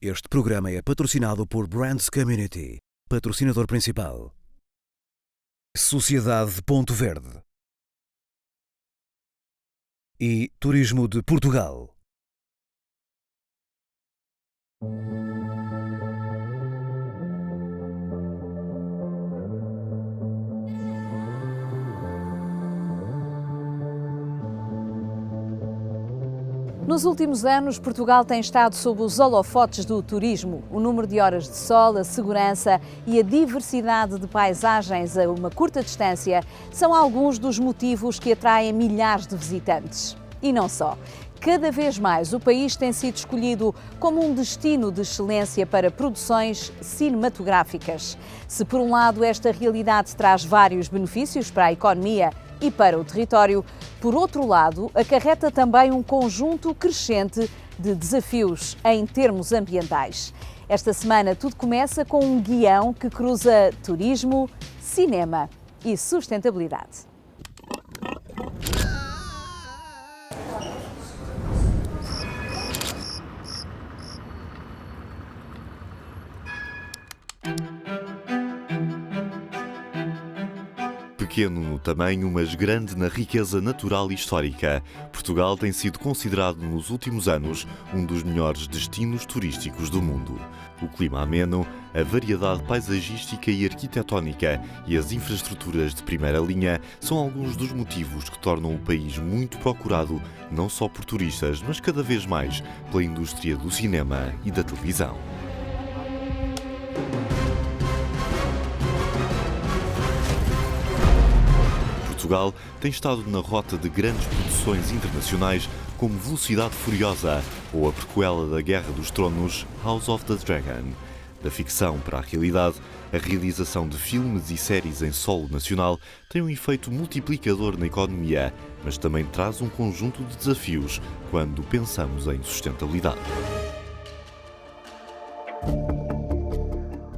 Este programa é patrocinado por Brands Community, patrocinador principal. Sociedade Ponto Verde e Turismo de Portugal. Nos últimos anos, Portugal tem estado sob os holofotes do turismo. O número de horas de sol, a segurança e a diversidade de paisagens a uma curta distância são alguns dos motivos que atraem milhares de visitantes. E não só. Cada vez mais o país tem sido escolhido como um destino de excelência para produções cinematográficas. Se por um lado esta realidade traz vários benefícios para a economia e para o território, por outro lado, acarreta também um conjunto crescente de desafios em termos ambientais. Esta semana tudo começa com um guião que cruza turismo, cinema e sustentabilidade. Pequeno no tamanho, mas grande na riqueza natural e histórica, Portugal tem sido considerado nos últimos anos um dos melhores destinos turísticos do mundo. O clima ameno, a variedade paisagística e arquitetónica e as infraestruturas de primeira linha são alguns dos motivos que tornam o país muito procurado não só por turistas, mas cada vez mais pela indústria do cinema e da televisão. Portugal tem estado na rota de grandes produções internacionais como Velocidade Furiosa ou a prequela da Guerra dos Tronos, House of the Dragon. Da ficção para a realidade, a realização de filmes e séries em solo nacional tem um efeito multiplicador na economia, mas também traz um conjunto de desafios quando pensamos em sustentabilidade.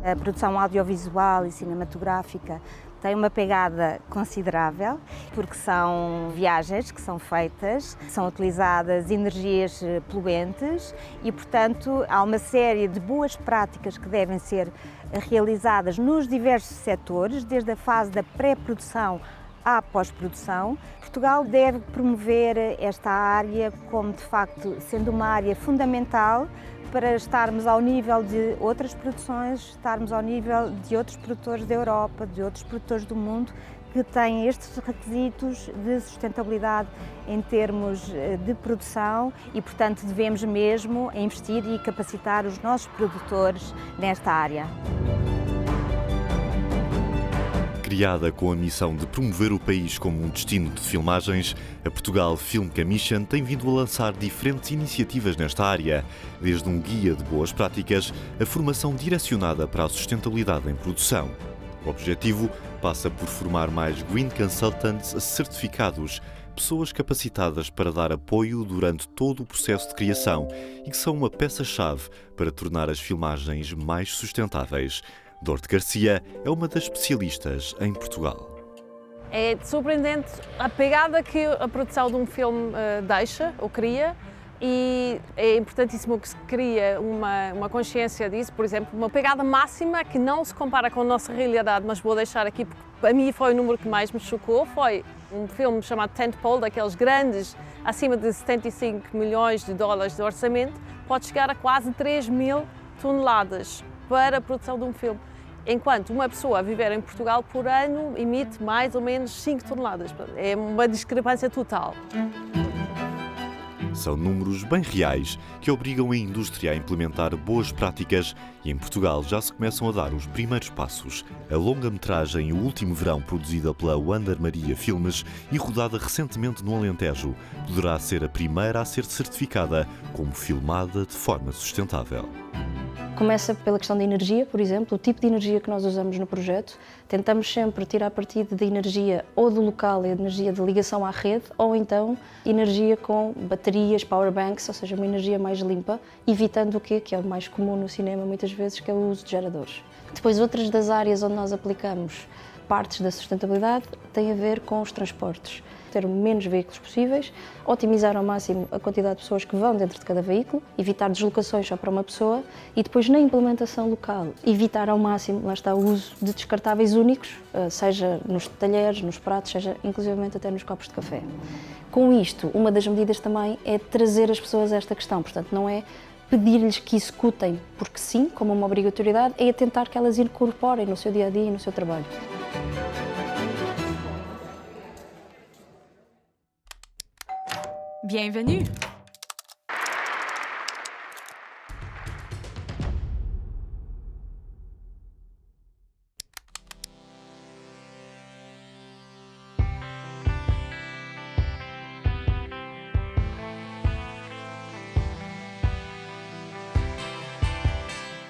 A produção audiovisual e cinematográfica tem uma pegada considerável, porque são viagens que são feitas, são utilizadas energias poluentes e, portanto, há uma série de boas práticas que devem ser realizadas nos diversos setores, desde a fase da pré-produção à pós-produção. Portugal deve promover esta área como, de facto, sendo uma área fundamental para estarmos ao nível de outras produções, estarmos ao nível de outros produtores da Europa, de outros produtores do mundo, que têm estes requisitos de sustentabilidade em termos de produção e, portanto, devemos mesmo investir e capacitar os nossos produtores nesta área. Criada com a missão de promover o país como um destino de filmagens, a Portugal Film Commission tem vindo a lançar diferentes iniciativas nesta área, desde um guia de boas práticas a formação direcionada para a sustentabilidade em produção. O objetivo passa por formar mais Green Consultants certificados, pessoas capacitadas para dar apoio durante todo o processo de criação e que são uma peça-chave para tornar as filmagens mais sustentáveis. Dorte Garcia é uma das especialistas em Portugal. É surpreendente a pegada que a produção de um filme deixa ou cria, e é importantíssimo que se cria uma consciência disso. Por exemplo, uma pegada máxima que não se compara com a nossa realidade, mas vou deixar aqui porque a mim foi o número que mais me chocou, foi um filme chamado Tentpole, daqueles grandes, acima de 75 milhões de dólares de orçamento, pode chegar a quase 3.000 toneladas para a produção de um filme. Enquanto uma pessoa a viver em Portugal por ano emite mais ou menos 5 toneladas. É uma discrepância total. São números bem reais que obrigam a indústria a implementar boas práticas e em Portugal já se começam a dar os primeiros passos. A longa-metragem O Último Verão, produzida pela Wander Maria Filmes e rodada recentemente no Alentejo, poderá ser a primeira a ser certificada como filmada de forma sustentável. Começa pela questão da energia, por exemplo, o tipo de energia que nós usamos no projeto. Tentamos sempre tirar partido da energia ou do local, a energia de ligação à rede, ou então energia com baterias, powerbanks, ou seja, uma energia mais limpa, evitando o quê? Que é o mais comum no cinema muitas vezes, que é o uso de geradores. Depois, outras das áreas onde nós aplicamos partes da sustentabilidade têm a ver com os transportes. ter menos veículos possíveis, otimizar ao máximo a quantidade de pessoas que vão dentro de cada veículo, evitar deslocações só para uma pessoa e depois na implementação local, evitar ao máximo, lá está, o uso de descartáveis únicos, seja nos talheres, nos pratos, seja inclusivamente até nos copos de café. Com isto, uma das medidas também é trazer as pessoas a esta questão, portanto não é pedir-lhes que executem porque sim, como uma obrigatoriedade, é tentar que elas incorporem no seu dia-a-dia e no seu trabalho. Bienvenue!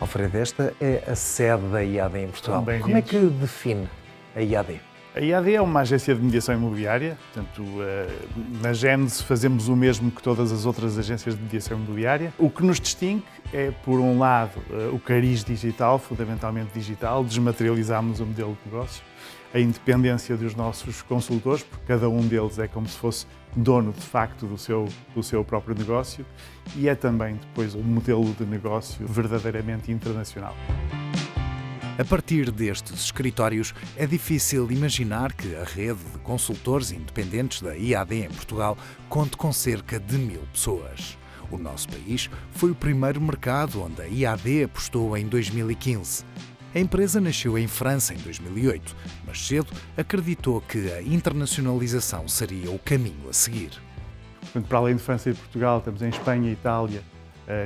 Alfredo, esta é a sede da IAD em Portugal. Como é que define a IAD? A IAD é uma agência de mediação imobiliária, portanto, na gênese fazemos o mesmo que todas as outras agências de mediação imobiliária. O que nos distingue é, por um lado, o cariz digital, fundamentalmente digital, desmaterializamos o modelo de negócio, a independência dos nossos consultores, porque cada um deles é como se fosse dono, de facto, do seu próprio negócio, e é também, depois, um modelo de negócio verdadeiramente internacional. A partir destes escritórios, é difícil imaginar que a rede de consultores independentes da IAD em Portugal conte com cerca de 1000 pessoas. O nosso país foi o primeiro mercado onde a IAD apostou em 2015. A empresa nasceu em França em 2008, mas cedo acreditou que a internacionalização seria o caminho a seguir. Portanto, para além de França e Portugal, estamos em Espanha, Itália,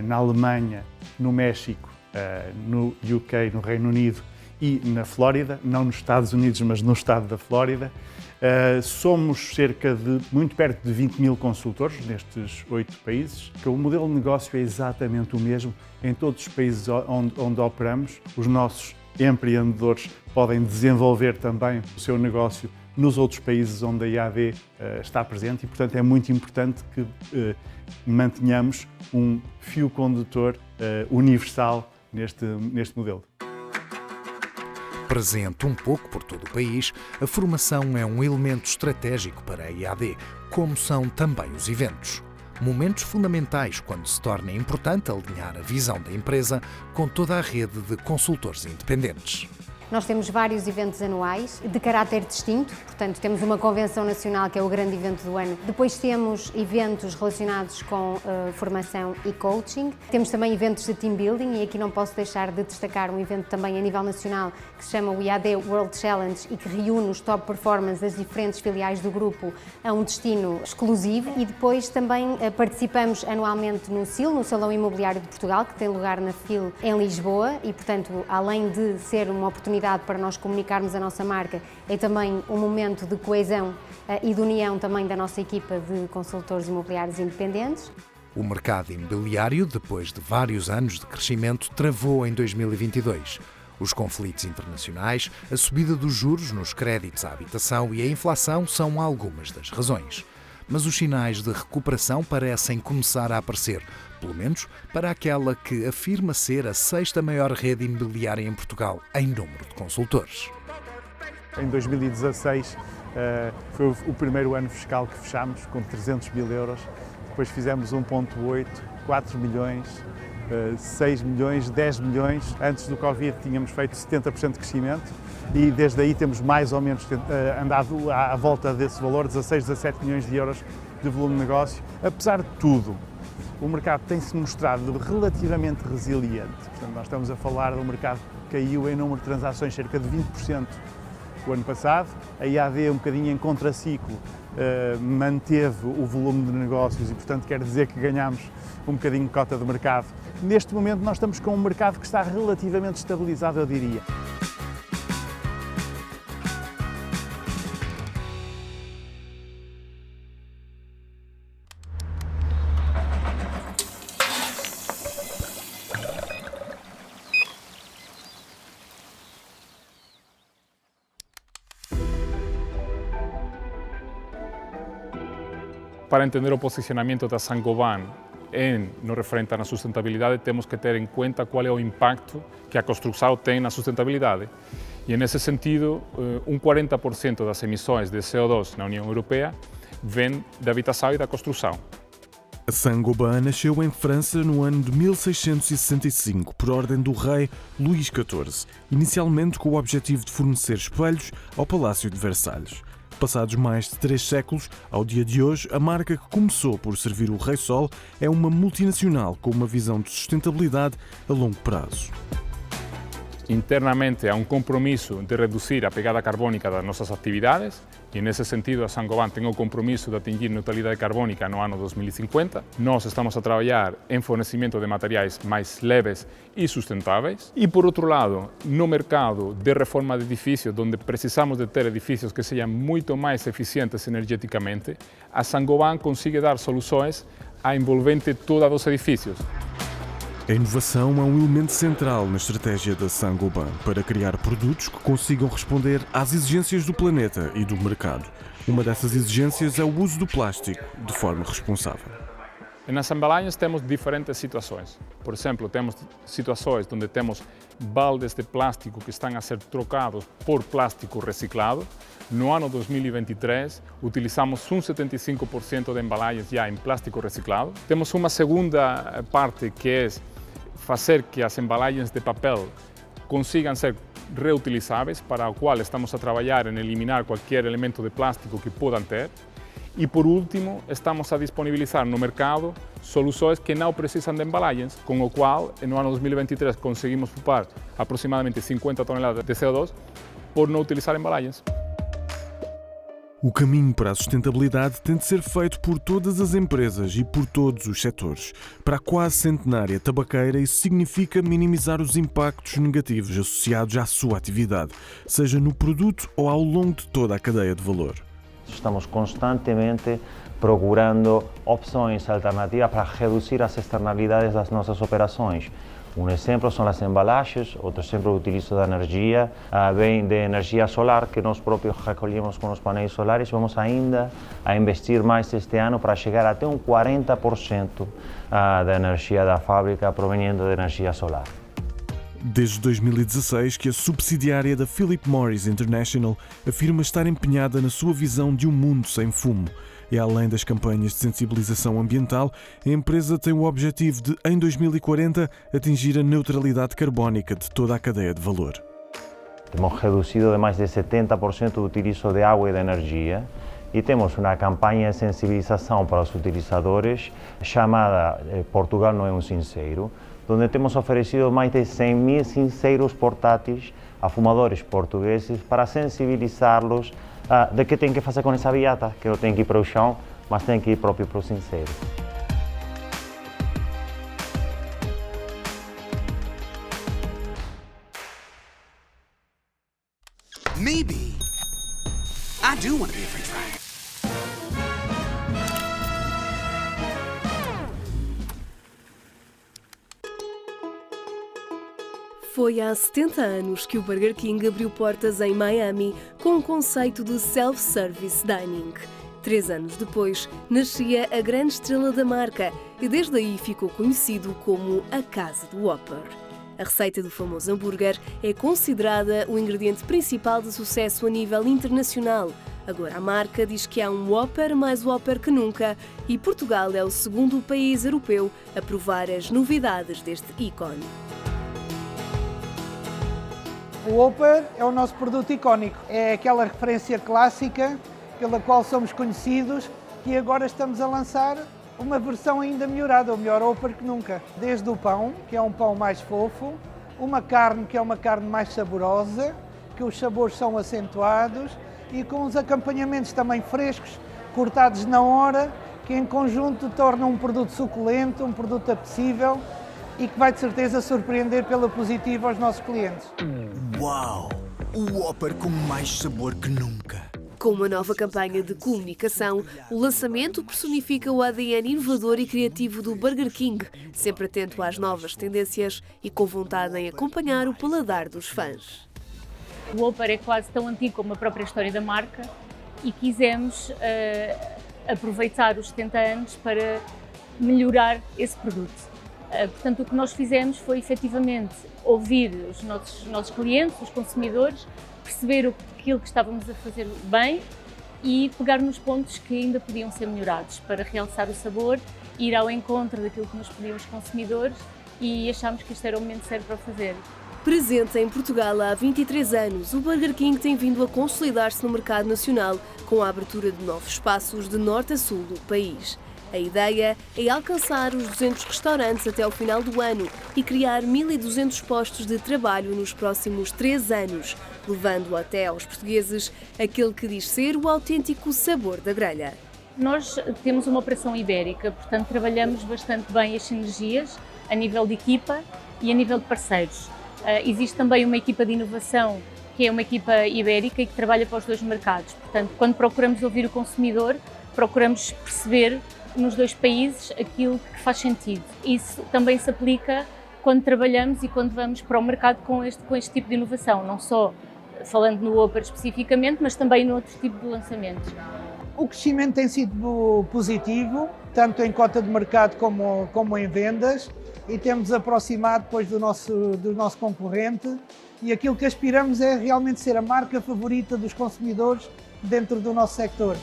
na Alemanha, no México, no UK, no Reino Unido e na Flórida, não nos Estados Unidos, mas no estado da Flórida. Somos cerca de, muito perto de 20 mil consultores nestes 8 países. O modelo de negócio é exatamente o mesmo em todos os países onde operamos. Os nossos empreendedores podem desenvolver também o seu negócio nos outros países onde a IAD está presente e, portanto, é muito importante que mantenhamos um fio condutor universal neste modelo. Presente um pouco por todo o país, a formação é um elemento estratégico para a IAD, como são também os eventos. Momentos fundamentais quando se torna importante alinhar a visão da empresa com toda a rede de consultores independentes. Nós temos vários eventos anuais de caráter distinto, portanto temos uma convenção nacional que é o grande evento do ano. Depois temos eventos relacionados com formação e coaching. Temos também eventos de team building e aqui não posso deixar de destacar um evento também a nível nacional que se chama o IAD World Challenge e que reúne os top performers das diferentes filiais do grupo a um destino exclusivo. E depois também participamos anualmente no SIL, no Salão Imobiliário de Portugal, que tem lugar na FIL em Lisboa e, portanto, além de ser uma oportunidade para nós comunicarmos a nossa marca, é também um momento de coesão e de união também da nossa equipa de consultores imobiliários independentes. O mercado imobiliário, depois de vários anos de crescimento, travou em 2022. Os conflitos internacionais, a subida dos juros nos créditos à habitação e a inflação são algumas das razões. Mas os sinais de recuperação parecem começar a aparecer, pelo menos para aquela que afirma ser a 6ª maior rede imobiliária em Portugal em número de consultores. Em 2016 foi o primeiro ano fiscal que fechámos com 300 mil euros, depois fizemos 1,8, 4 milhões, 6 milhões, 10 milhões. Antes do Covid tínhamos feito 70% de crescimento e desde aí temos mais ou menos andado à volta desse valor, 16, 17 milhões de euros de volume de negócio. Apesar de tudo, o mercado tem-se mostrado relativamente resiliente. Portanto, nós estamos a falar de um mercado que caiu em número de transações cerca de 20% o ano passado. A IAD, um bocadinho em contraciclo, manteve o volume de negócios e, portanto, quer dizer que ganhamos um bocadinho de cota de mercado. Neste momento, nós estamos com um mercado que está relativamente estabilizado, eu diria. Para entender o posicionamento da Saint-Gobain no referente à sustentabilidade, temos que ter em conta qual é o impacto que a construção tem na sustentabilidade. E, nesse sentido, 40% das emissões de CO2 na União Europeia vem da habitação e da construção. A Saint-Gobain nasceu em França no ano de 1665 por ordem do rei Luís XIV, inicialmente com o objetivo de fornecer espelhos ao Palácio de Versalhes. Passados mais de 3 séculos, ao dia de hoje, a marca que começou por servir o Rei Sol é uma multinacional com uma visão de sustentabilidade a longo prazo. Internamente há compromisso de reduzir a pegada carbónica das nossas atividades e, nesse sentido, a Saint-Gobain tem o compromisso de atingir neutralidade carbónica no ano 2050. Nós estamos a trabalhar em fornecimento de materiais mais leves e sustentáveis. E, por outro lado, no mercado de reforma de edifícios, onde precisamos de ter edifícios que sejam muito mais eficientes energeticamente, a Saint-Gobain consegue dar soluções a envolvente todos os edifícios. A inovação é um elemento central na estratégia da Saint-Gobain para criar produtos que consigam responder às exigências do planeta e do mercado. Uma dessas exigências é o uso do plástico de forma responsável. Nas embalagens temos diferentes situações. Por exemplo, temos situações onde temos baldes de plástico que estão a ser trocados por plástico reciclado. No ano 2023, utilizamos 75% de embalagens já em plástico reciclado. Temos uma segunda parte que é fazer que as embalagens de papel consigam ser reutilizáveis, para o qual estamos a trabalhar em eliminar qualquer elemento de plástico que possam ter. E, por último, estamos a disponibilizar no mercado soluções que não precisam de embalagens, com o qual, no ano 2023, conseguimos poupar aproximadamente 50 toneladas de CO2 por não utilizar embalagens. O caminho para a sustentabilidade tem de ser feito por todas as empresas e por todos os setores. Para a quase centenária tabaqueira, isso significa minimizar os impactos negativos associados à sua atividade, seja no produto ou ao longo de toda a cadeia de valor. Estamos constantemente procurando opções alternativas para reduzir as externalidades das nossas operações. Um exemplo são as embalagens, outro exemplo é o utilizo da energia, vem de energia solar, que nós próprios recolhemos com os painéis solares. Vamos ainda a investir mais este ano para chegar até 40% da energia da fábrica proveniente de energia solar. Desde 2016 que a subsidiária da Philip Morris International afirma estar empenhada na sua visão de um mundo sem fumo. E além das campanhas de sensibilização ambiental, a empresa tem o objetivo de, em 2040, atingir a neutralidade carbónica de toda a cadeia de valor. Temos reduzido de mais de 70% o utilizo de água e de energia e temos uma campanha de sensibilização para os utilizadores chamada Portugal não é um cinzeiro, onde temos oferecido mais de 100.000 cinzeiros portáteis a fumadores portugueses para sensibilizá-los de que tem que fazer com essa beata, que não tem que ir para o chão, mas tem que ir próprio para o cinzeiro. Maybe I do want to be a french fry. Foi há 70 anos que o Burger King abriu portas em Miami com o conceito de self-service dining. 3 anos depois, nascia a grande estrela da marca e desde aí ficou conhecido como a Casa do Whopper. A receita do famoso hambúrguer é considerada o ingrediente principal de sucesso a nível internacional. Agora a marca diz que há um Whopper mais Whopper que nunca e Portugal é o segundo país europeu a provar as novidades deste ícone. O Whopper é o nosso produto icónico, é aquela referência clássica pela qual somos conhecidos e agora estamos a lançar uma versão ainda melhorada, o melhor Whopper que nunca. Desde o pão, que é um pão mais fofo, uma carne que é uma carne mais saborosa, que os sabores são acentuados e com os acompanhamentos também frescos, cortados na hora, que em conjunto tornam um produto suculento, um produto apetecível e que vai de certeza surpreender pela positiva aos nossos clientes. Uau! O Whopper com mais sabor que nunca. Com uma nova campanha de comunicação, o lançamento personifica o ADN inovador e criativo do Burger King, sempre atento às novas tendências e com vontade em acompanhar o paladar dos fãs. O Whopper é quase tão antigo como a própria história da marca e quisemos aproveitar os 70 anos para melhorar esse produto. Portanto, o que nós fizemos foi efetivamente ouvir os nossos clientes, os consumidores, perceber aquilo que estávamos a fazer bem e pegar nos pontos que ainda podiam ser melhorados para realçar o sabor, ir ao encontro daquilo que nos pediam os consumidores, e achámos que este era o momento certo para o fazer. Presente em Portugal há 23 anos, o Burger King tem vindo a consolidar-se no mercado nacional com a abertura de novos espaços de norte a sul do país. A ideia é alcançar os 200 restaurantes até o final do ano e criar 1.200 postos de trabalho nos próximos 3 anos, levando até aos portugueses aquele que diz ser o autêntico sabor da grelha. Nós temos uma operação ibérica, portanto trabalhamos bastante bem as sinergias a nível de equipa e a nível de parceiros. Existe também uma equipa de inovação, que é uma equipa ibérica e que trabalha para os dois mercados. Portanto, quando procuramos ouvir o consumidor, procuramos perceber nos dois países aquilo que faz sentido. Isso também se aplica quando trabalhamos e quando vamos para o mercado com este tipo de inovação, não só falando no Whopper especificamente, mas também no outro tipo de lançamentos. O crescimento tem sido positivo, tanto em cota de mercado como em vendas, e temos aproximado depois do nosso concorrente, e aquilo que aspiramos é realmente ser a marca favorita dos consumidores dentro do nosso sector.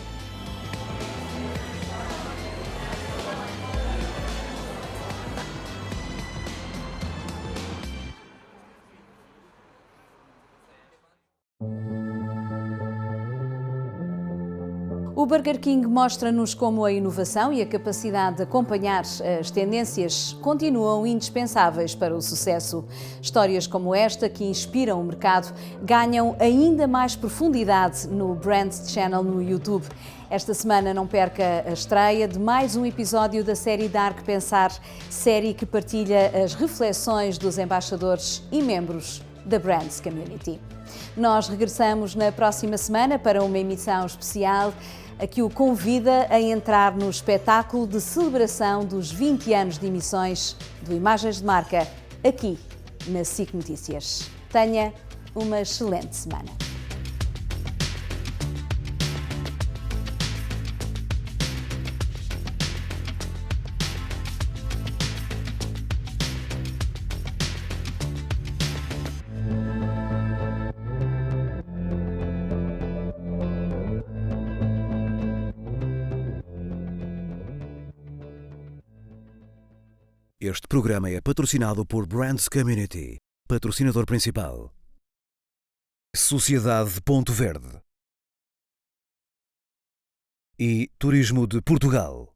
O Burger King mostra-nos como a inovação e a capacidade de acompanhar as tendências continuam indispensáveis para o sucesso. Histórias como esta, que inspiram o mercado, ganham ainda mais profundidade no Brand Channel no YouTube. Esta semana não perca a estreia de mais um episódio da série Dark Pensar, série que partilha as reflexões dos embaixadores e membros da Brands Community. Nós regressamos na próxima semana para uma emissão especial a que o convida a entrar no espetáculo de celebração dos 20 anos de emissões do Imagens de Marca, aqui na SIC Notícias. Tenha uma excelente semana. Este programa é patrocinado por Brands Community, patrocinador principal. Sociedade Ponto Verde e Turismo de Portugal.